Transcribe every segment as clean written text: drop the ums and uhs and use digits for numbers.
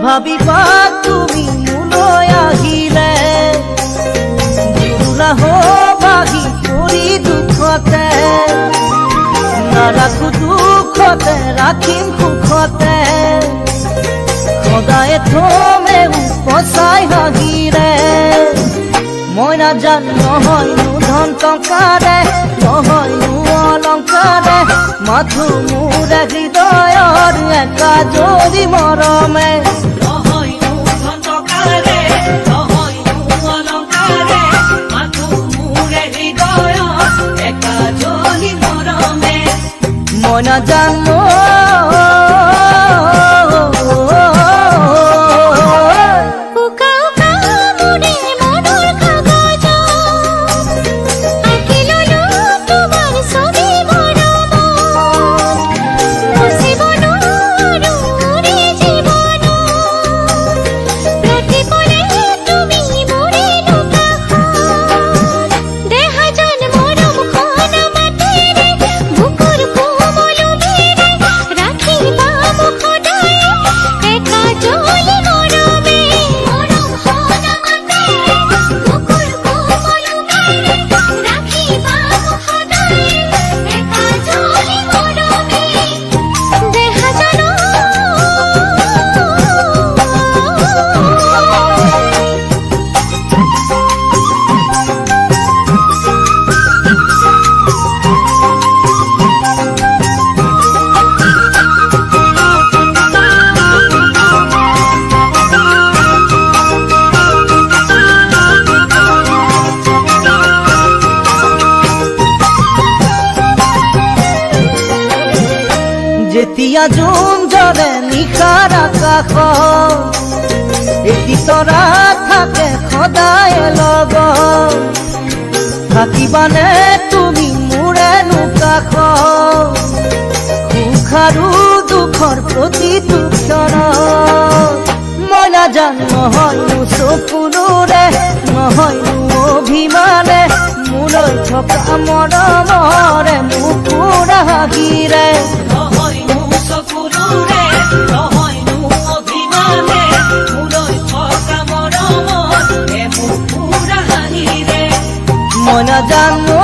ভাবিবা তুমি মোলৈ আহিলে জোৰা বাগি পৰি দুখতে নাৰাখো দুখতে ৰাখিম সুখতে সদায় থমে উপচাই হাঁহিৰে মই নাজানো নহয়নো ধন টকাৰে নহয়নো অলংকাৰে মাথো মোৰ হৃদয়ৰ একা যদি মৰমে নহয়নো ধন টকাৰে নহয়নো অলংকাৰে মাথো মোৰ হৃদয়ৰ একা যদি মৰমে মই নাজানো যেতিয়া জোন জ্বলে নিশাৰ আকাশত এটি তৰা থাকে সদায় লগত থাকিবানে তুমি মোৰেনো কাষত সুখ আৰু দুখৰ প্ৰতিটো ক্ষণত মই নাজানো নহয়নো চকুলোৰে নহয়নো অভিমানে মোলৈ থকা মৰমৰে মুখৰ হাঁহিৰে নহয়নো চকুলোৰে নহয়নো অভিমানে মোলৈ থকা মৰমত মুখৰ হাঁহিৰে মই নাজানো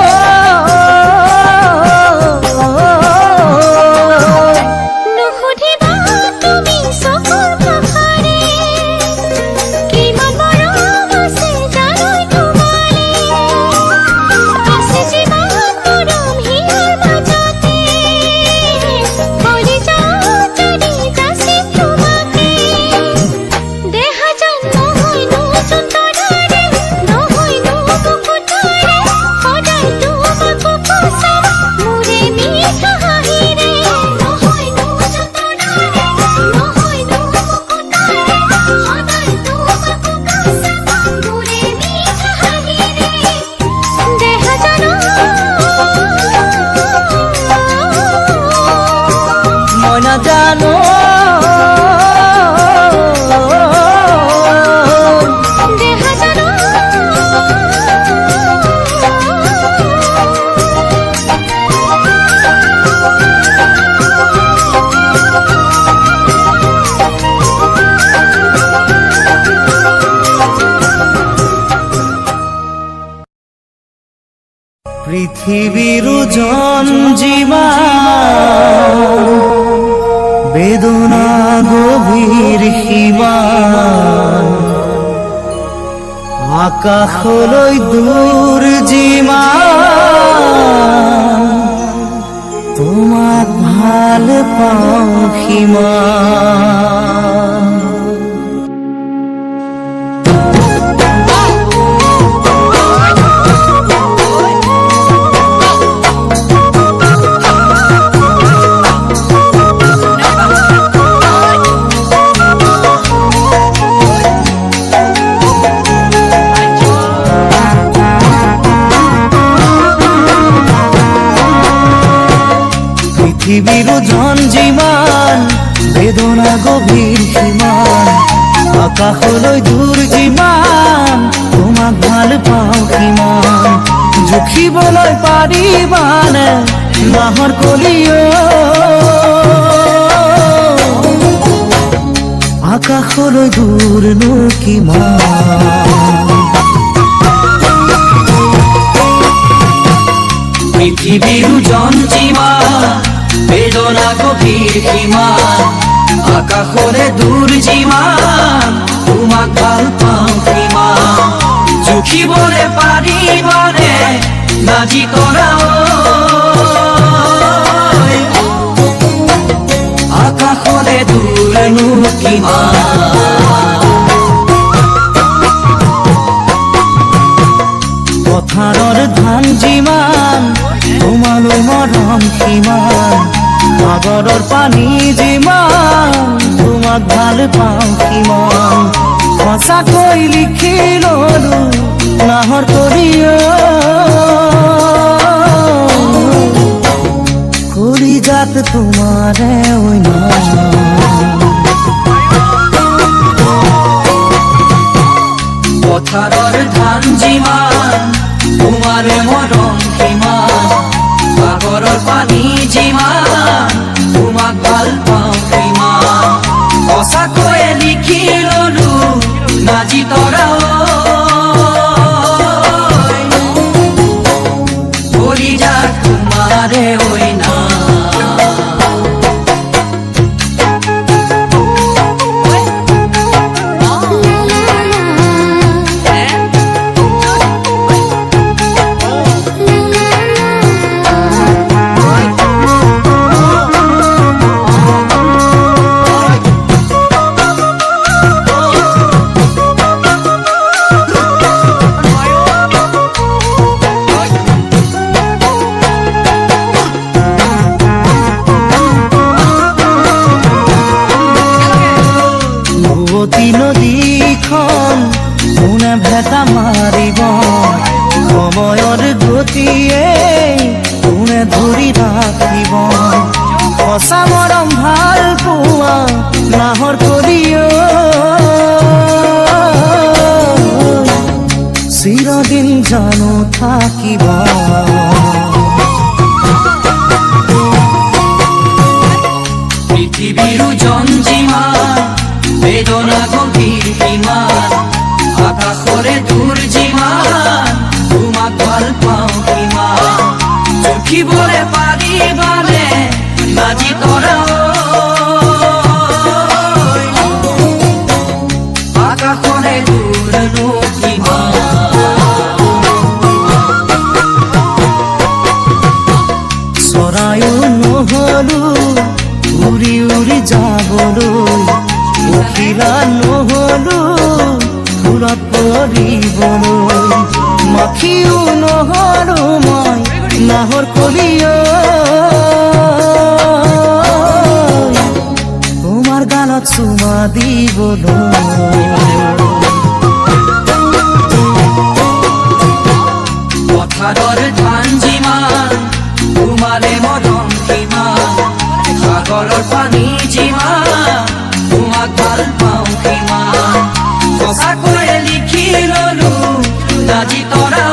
জানো পৃথিবীৰ জন জীবা বেদনা গভীৰ সীমান আকাশলৈ দূৰ যিমান তোমাক ভাল পাওঁ সিমান পৃথিবীৰ জন যিমান বেদনা গভীৰ সীমান আকাশলৈ দূৰ যিমান তোমাক ভাল পাওঁ সিমান জুখিবলৈ পাৰিবানে বাঁহৰ কলিও আকাশলৈ দূৰনো কিমান পৃথিৱীৰ ওজন যিমান বেদনা গভীৰ সিমান আকাশলে দূৰ যিমান তোমাক ভাল পাওঁ সিমান জুখিবলে পাৰিবানে নাজি তৰা আকাশলে দূৰনো কিমান পথাৰৰ ধান যিমান তোমালৈ মৰম সিমান সাগৰৰ পানী যিমান তোমাক ভাল পাওঁ সিমান সঁচাকৈ লিখি ললো নাহৰ কলিজাত তোমাৰে অন্য পথাৰৰ ধান যিমান তোমাৰে মৰম সিমান সাগৰৰ পানী যিমান তোমাক ভাল পাওঁ সিমান সঁচাকৈয়ে লিখি ললো নাজি তৰা কলিজাত তোমাৰে অন্য নদীখন কোনে ভেটা মাৰিব সময়ৰ গতিয়ে কোনে ধৰি ৰাখিব সঁচা মৰম ভাল পোৱা নাহৰ কলিও চিৰদিন জানো থাকিবা পৃথিৱীৰ ওজন যিমান বেদনা গভীৰ সিমান আকাশৰে দূৰ যিমান তোমাক ভাল পাওঁ সিমান জুখিবলে পাৰিবানে নাজি তৰা আকাশৰে দূৰনো কিমান চৰায়ো নহলো উৰি উৰি যাবলৈ পখিলা নহলো ফুলত পৰিবলৈ মাখিও নহলো মই নাহৰ কলিও তোমাৰ গালত চুমা দিবলৈ পথাৰৰ ধান যিমান তোমাৰে মৰম সিমান সাগৰৰ পানী যিমান তোমাক ভাল পাওঁ সিমান সঁচাকৈয়ে লিখি ললো নাজি তৰা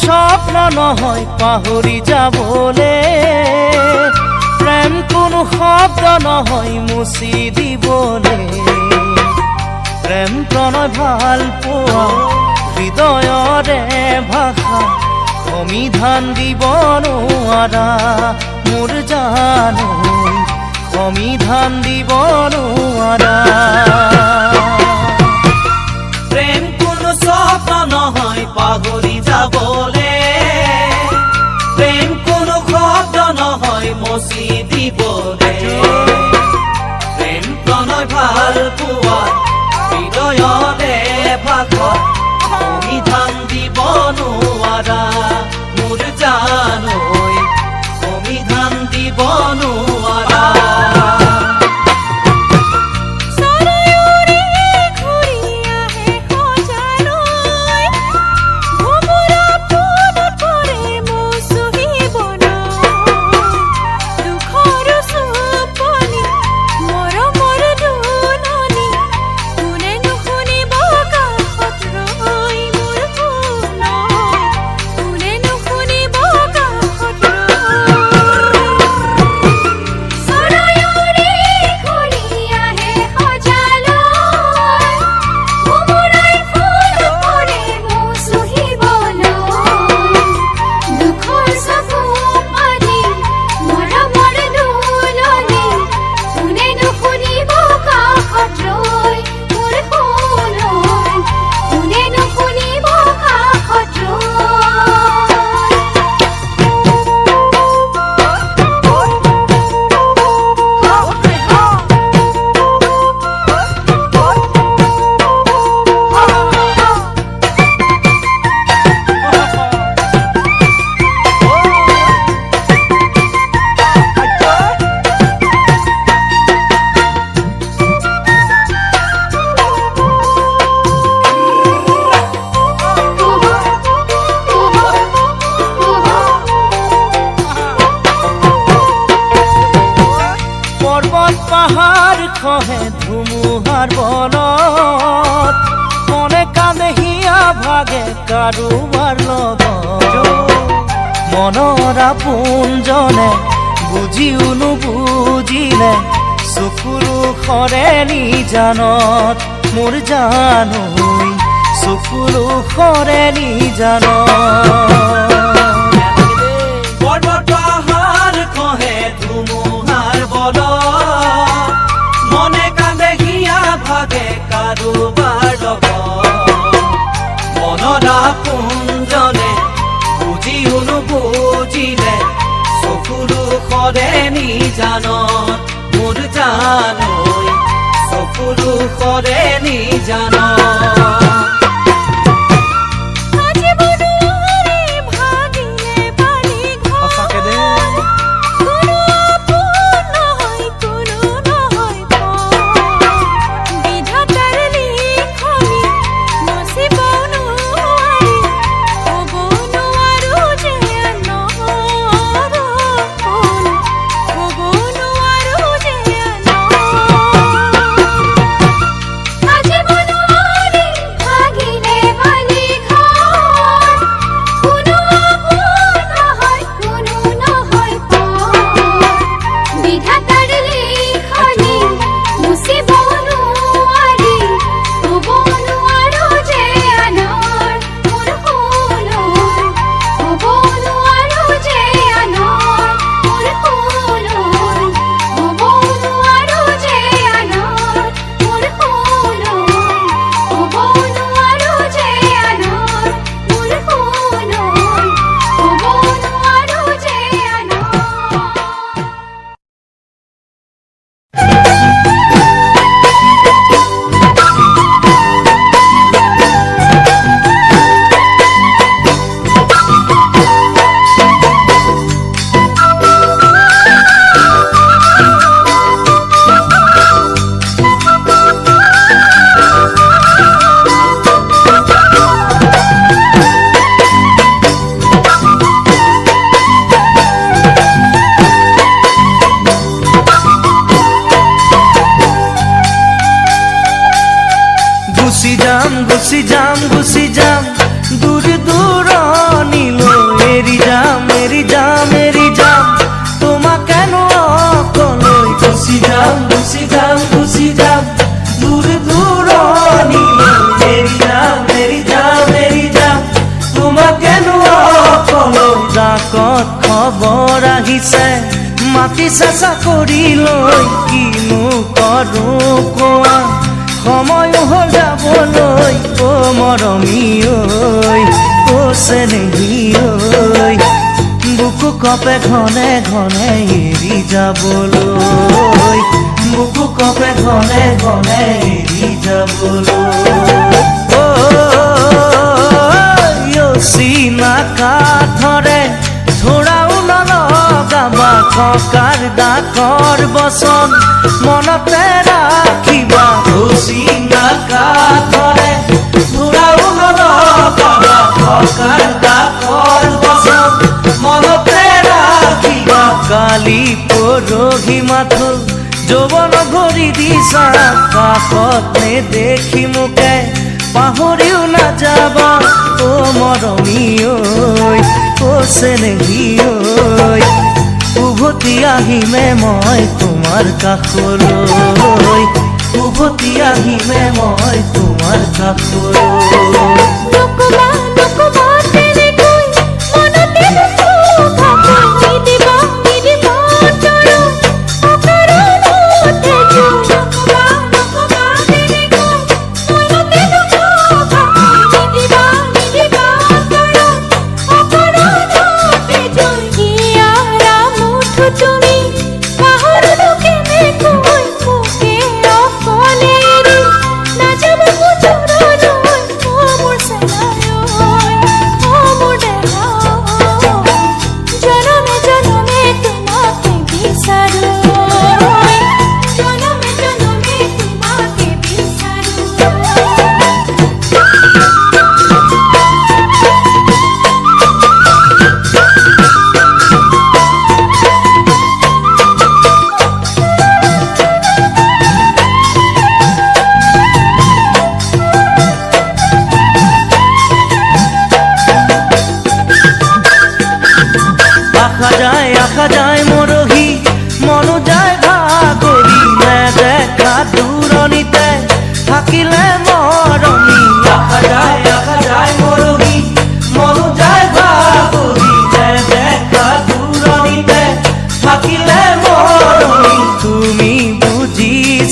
স্বপ্ন নহয় পাহৰি যাবলে প্ৰেম কোনো শব্দ নহয় মুচি দিবলে প্ৰেম প্ৰণয় ভাল পোৱা হৃদয়ৰে ভাষা সমিধান দিব নোৱাৰা মোৰ জানো সমিধান দিব নোৱাৰা প্ৰেম কোনো স্বপ্ন নহয় পাহৰি যাবলে প্ৰেম কোনো শব্দ নহয় মচি দিবলে প্ৰেম প্ৰণয় ভাল পোৱা হৃদয়ৰে ভাষা সমিধান দিব নোৱাৰা মোৰ জানৈ সমিধান দিব নোৱাৰা পৰ্বত পাহাৰ খহে ধুমুহাৰ বনত মনে কান্দে হিয়া ভাগে কাৰোবাৰ লগত মনৰ আপোনজনে বুজিও নুবুজিলে চকুৰো খৰে নিজানত মোৰ জানৈ চকুৰো খৰে নিজানত পৰ্বত পাহাৰ খহে ধুমুহাৰ বলত মনে কান্দে হিয়া ভাগে কাৰোবাৰ লগত মনৰ আপোনজনে বুজিও নুবুজিলে চকুৰো খৰে নিজানত মোৰ জানৈ চকুৰো খৰে নিজানত গুচি যাম দূৰ দূৰণিলৈ এৰি যাম তোমাকেনো অকলৈ গুচি যাম দূৰ দূৰণিলৈ এৰি যাম তোমাকেনো অকলৈ জাকত খবৰ আহিছে মাতিছে চাকৰিলৈ কিনো কৰোঁ কোৱা সময় হ'ল যাবলৈ ও মৰমী ঐ ও চেনেহী ঐ বুকু কপে ঘনে ঘনে এৰি যাবলৈ বুকু কপে ঘনে ঘনে এৰি যাবলৈ চিনা কাঠৰে ধৰাও নলগাবা থকাৰ ডাকৰ বচন মনতে ৰাখিবা চিনা কাঠৰে ধৰাও নলগাবা থকাৰ ডাকৰ বচন মনতে ৰাখিবা কালি পৰহি মাথো যৌৱন ভৰি দিছা কাষত নেদেখি মোকে পাহৰিও নাযাবা ও মৰমী ঐ ও চেনেহী ঐ উভতি আহিমে মই তোমাৰ কাষলৈ উভতি আহিমে মই তোমাৰ কাষলৈ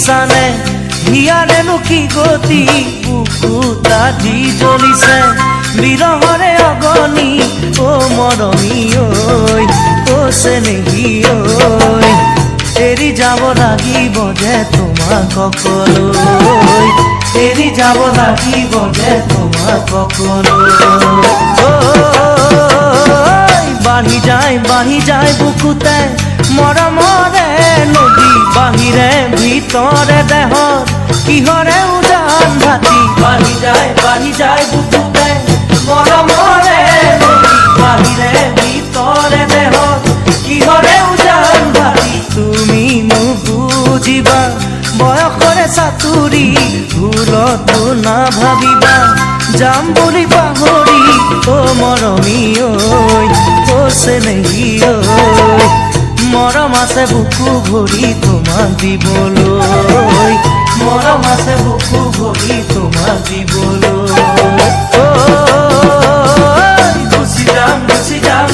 শুনিছানে হিয়াৰেনো কি গতি বুকুতা দি জ্বলিছে বিৰহৰে অগনি অ মৰমী ঐ অ চেনেহী ঐ এৰি যাব লাগিব যে তোমাক অকলৈ এৰি যাব লাগিব যে তোমাক অকলৈ বাঢ়ি যায় বুকুতে মৰমৰে নদী বাহিৰে ভিতৰে দেহত কিহৰে উজান ভাতি বাঢ়ি যায় বুকুতে মৰমৰে নদী বাহিৰে ভিতৰে দেহত কিহৰে উজান ভাতি তুমি নুবুজিবা বয়সৰে চাতুৰি ভুলতো নাভাবিবা যাম বুলি পাহৰি অ মৰমী ঐ অ চেনেহী ঐ মৰম আছে বুকু ভৰি তোমাক দিবলৈ মৰম আছে বুকু ভৰি তোমাক দিবলৈ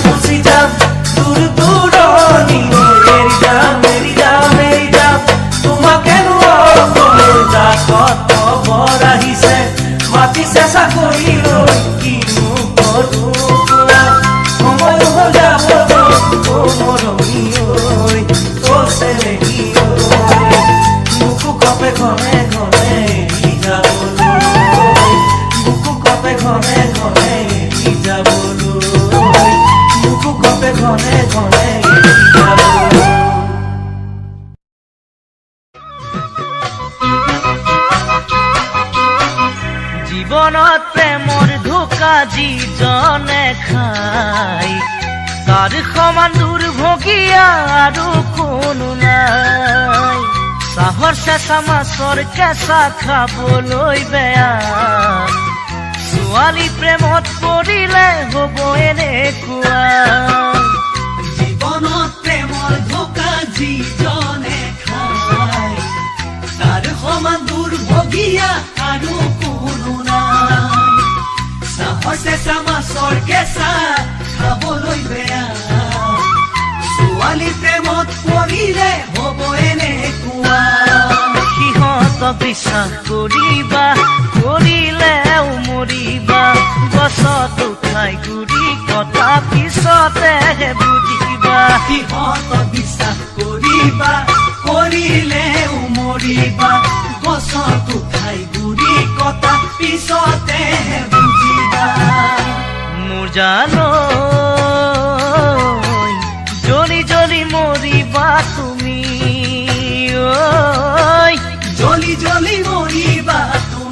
গুচি যাম দূৰ দূৰণিলৈ এৰি যাম তোমাকেনো অকলৈ ডাকত খবৰ আহিছে মাতিছে চাকৰিলৈ কিনো কৰো কোৱা সময় হ'ল যাবলৈ অ মৰমী ঐ অ চেনেহী ঐ বুকু কপে ঘনে এৰি যাবলৈ বুকু কপে ঘনে এৰি যাবলৈ বুকু কপে ঘনে এৰি যাবলৈ জীৱনত প্ৰেমৰ ধোকা যিজনে খাই তাৰ সমান দুৰ্ভগীয়া আৰু কোনো নাই চাহৰ চেঁচা মাছৰ কেঁচা খাবলৈ বেয়া ছোৱালী প্ৰেমত পৰিলে হ'ব এনেকুৱা জীৱনত প্ৰেমৰ ধোকা যিজনে খায় তাৰ সমান দুৰ্ভগীয়া আৰু কোনো নাই চাহৰ চেঁচা মাছৰ কেঁচা খাবলৈ বেয়া ছোৱালী প্ৰেমত পৰিলে হ'ব এনেকুৱা সিহঁতক বিশ্বাস কৰিলেও মৰিবা গছত উঠাই গুৰি কটা পিছতেহে বুজিবা সিহঁতক বিশ্বাস কৰিলেও মৰিবা গছত উঠাই গুৰি কটা পিছতেহে বুজিবা মোৰ জানো জ্বলি মৰিবা তুমি ঐ জ্বলি মৰিবা তুমি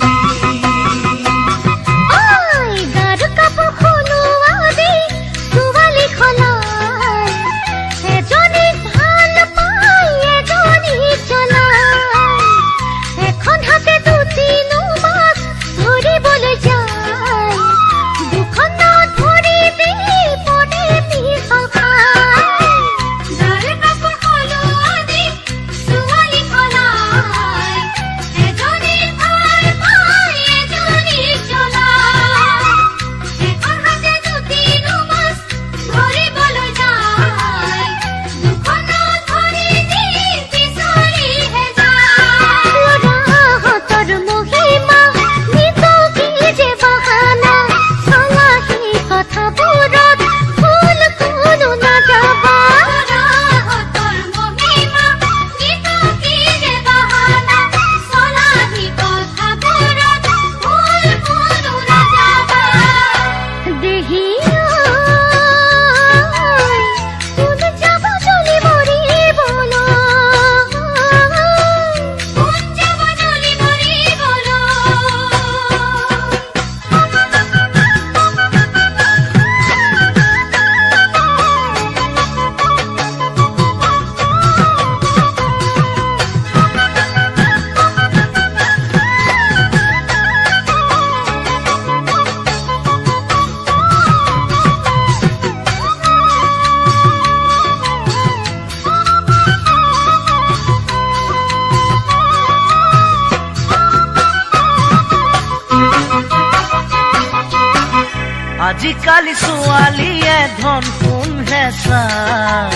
আজিকালি ছোৱালীয়ে ধন সোণহে চাই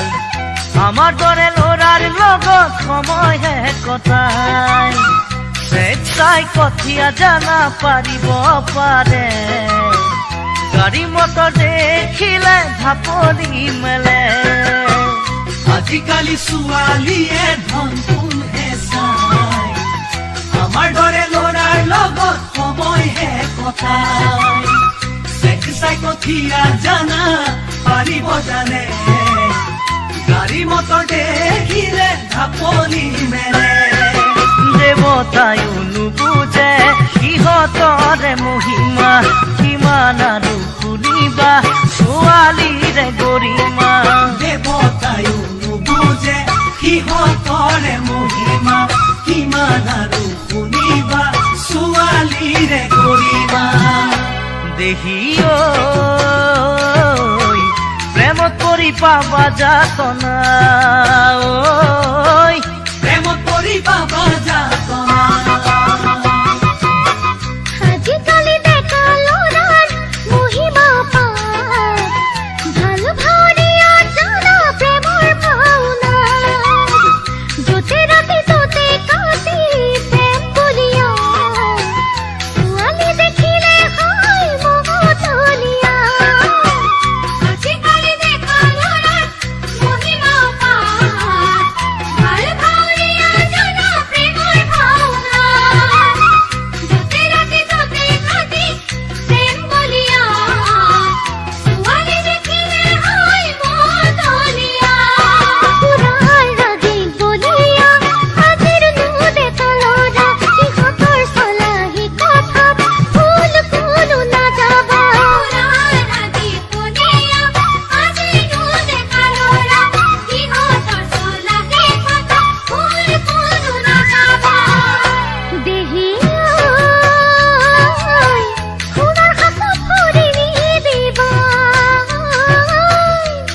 আমাৰ দৰে ল'ৰা ল'ৰাৰ লগত সময়হে কটাই চাই কঠীয়া জানা পাৰিব পাৰে গাড়ী মটৰ দেখিলে ঢাপলি মেলে আজিকালি ছোৱালীয়ে ধন কোনহে চাই আমাৰ দৰে ল'ৰাৰ লগত সময়হে কটাই চাই কঠীয়া জানা পাৰিব জানে গাড়ী মটৰ দেখিলে ঢাপলি মেলে দেৱতায়ো নুবুজে সিহঁতৰে মহিমা কিমান আৰু শুনিবা ছোৱালীৰে গৰিমা দেৱতায়ো নুবুজে সিহঁতৰে মহিমা কিমান আৰু শুনিবা ছোৱালীৰে গৰিমা দেহি ঐ প্ৰেমত পৰি পাবা যাতনা ঐ প্ৰেমত পৰি পাবা যাতনা আজিকালি ডেকা ল'ৰাৰ মহিমা পায় ভাল ভাৱৰীয়া জানা প্ৰেমৰ ভাওনা য'তে ৰাতি ত'তে কাটি প্ৰেম বলিয়া ছোৱালী দেখিলে হয় মহতলীয়া আজিকালি ডেকা ল'ৰাৰ মহিমা পায় ভাল ভাৱৰীয়া জানা প্ৰেমৰ ভাওনা য'তে ৰাতি ত'তে কাটি প্ৰেম বলিয়া ছোৱালী দেখিলে হয় মহতলীয়া পুৰাৰ ৰাগী বলিয়া আজিৰ নুডেকা ল'ৰা সিহঁতৰ চলাহী কথাত ভুল কোনো নাযাবা পুৰাৰ ৰাগী বলিয়া আজিৰ নুডেকা ল'ৰা সিহঁতৰ চলাহী কথাত ভুল কোনো নাযাবা দেহি সোণৰ সাঁকত ভৰি নিদিবা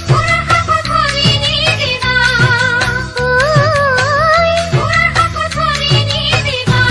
সোণৰ সাঁকত ভৰি নিদিবা সোণৰ সাঁকত ভৰি নিদিবা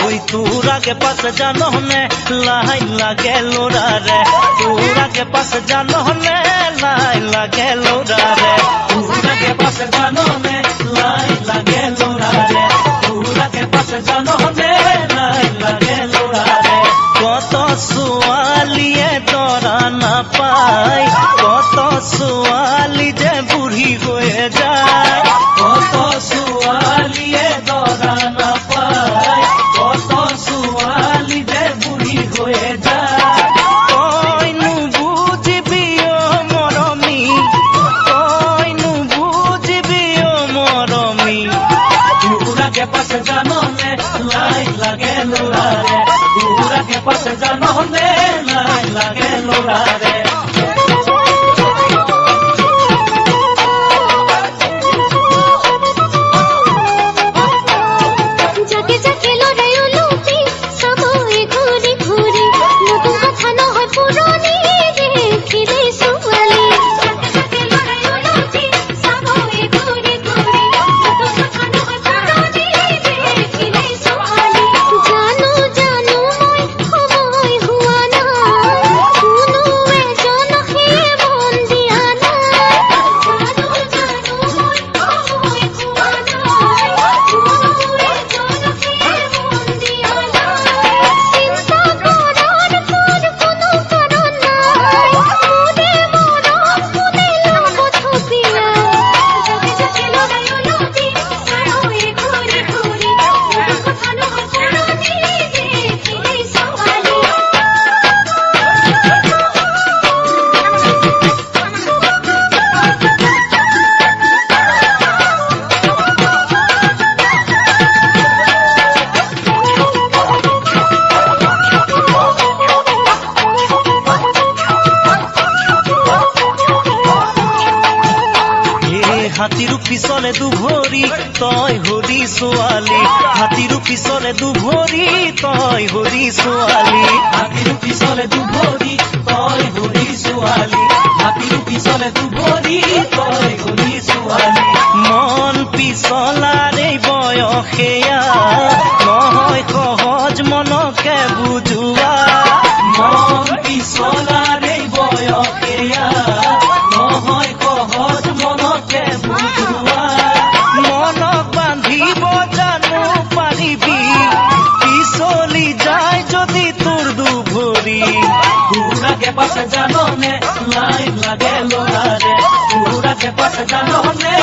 ওই তোর আগে পাশে জানো নে লাই লাগে লোরারে তোর আগে পাশে জানো নে লাই লাগে লোরারে তোর আগে পাশে জানো নে লাই লাগে লোরারে তোর আগে পাশে জানো নে লাই লাগে লোরারে কত ছোৱালীয়ে দৰা নাপায় কত ছোৱালী যে বুঢ়ী হয়ে যায় কত ছোৱালীয়ে দৰা নাপায় কত ছোৱালী যে বুঢ়ী হয়ে যায় তই নুবুজিবি অ মৰমী তই নুবুজিবি অ মৰমী তোৰ আগে পাছে জানো নে লাই লাগে ল'ৰাৰে তোৰ আগে পাছে জানো নে লাই লাগে ল'ৰাৰে যাকে যাকে ল'ৰাই ওলটি চাবই ঘূৰি ঘূৰি নতুন কথা নহয় পুৰণি দেখিলে ছোৱালী যাকে যাকে ল'ৰাই ওলটি চাবই ঘূৰি ঘূৰি নতুন কথা নহয় পুৰণি দেখিলে ছোৱালী জানো জানো মই সময় হোৱা নাই কোনো এজনকহে মন দিয়া নাই জানো জানো মই সময় হোৱা নাই কোনো এজনকহে মন দিয়া নাই চিন্তা কৰাৰ কোনো কাৰণ নাই মোৰে মৰম কোনে লগত থপিয়াই যাকে যাকে ল'ৰাই ওলটি চাবই ঘূৰি ঘূৰি নতুন কথা নহয় পুৰণি দেখিলে ছোৱালী হাতীৰ পিছলে দুভৰি তই হৰি ছোৱালী হাতীৰ পিছলে দুভৰি তই হৰি ছোৱালী হাতীৰ পিছলে দুভৰি তই হৰি ছোৱালী হাতীৰ পিছলে দুভৰি তই হৰি ছোৱালী মন পিছলাৰে বয়সেয়া নহয় সহজ মনকে বুজোৱা মন পিছলাৰে বয়সেয়া নহয় সহজ মনকে বুজোৱা মনক বান্ধিব জানো পাৰিবি পিছলি যায় যদি তোৰ দুভৰি তোৰ আগে পাছে জাননে লাইন লাগে ল'ৰাৰে তোৰ আগে পাছে জাননে